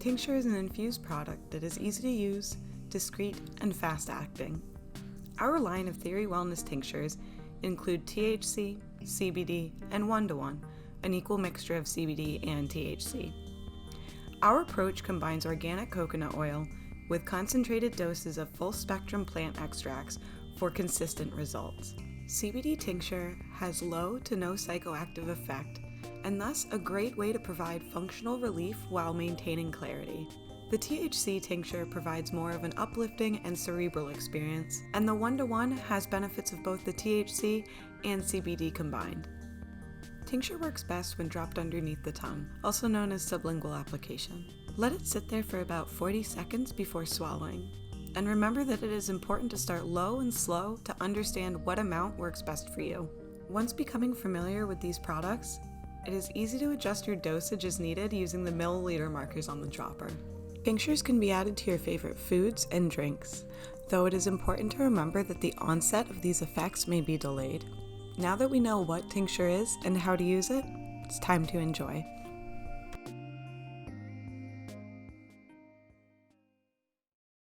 Tincture is an infused product that is easy to use, discreet, and fast-acting. Our line of Theory Wellness Tinctures include THC, CBD, and 1:1, an equal mixture of CBD and THC. Our approach combines organic coconut oil with concentrated doses of full-spectrum plant extracts for consistent results. CBD tincture has low to no psychoactive effect, and thus a great way to provide functional relief while maintaining clarity. The THC tincture provides more of an uplifting and cerebral experience, and the 1:1 has benefits of both the THC and CBD combined. Tincture works best when dropped underneath the tongue, also known as sublingual application. Let it sit there for about 40 seconds before swallowing. And remember that it is important to start low and slow to understand what amount works best for you. Once becoming familiar with these products, it is easy to adjust your dosage as needed using the milliliter markers on the dropper. Tinctures can be added to your favorite foods and drinks, though it is important to remember that the onset of these effects may be delayed. Now that we know what tincture is and how to use it, it's time to enjoy.